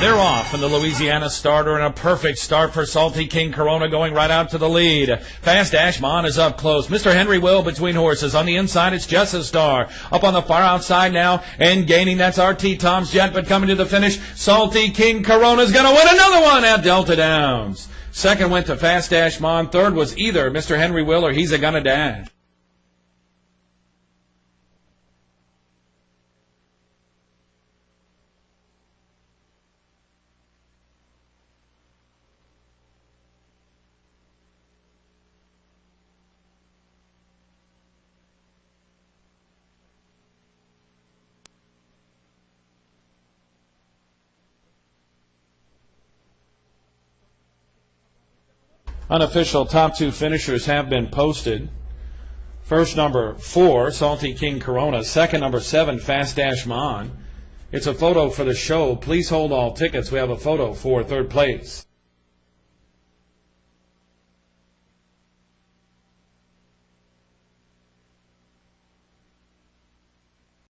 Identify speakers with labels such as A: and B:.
A: They're off, and the Louisiana starter in a perfect start for Salty King Corona going right out to the lead. Fast Ashmon is up close. Mr. Henry Will between horses. On the inside, it's Jessa Star. Up on the far outside now and gaining. That's RT Tom's Jet, but coming to the finish, Salty King Corona's going to win another one at Delta Downs. Second went to Fast Ashmon. Third was either Mr. Henry Will or He's a Gonna Dash. Unofficial top two finishers have been posted. First, number 4, Salty King Corona. Second, number 7, Fast Ashmon. It's a photo for the show. Please hold all tickets. We have a photo for third place.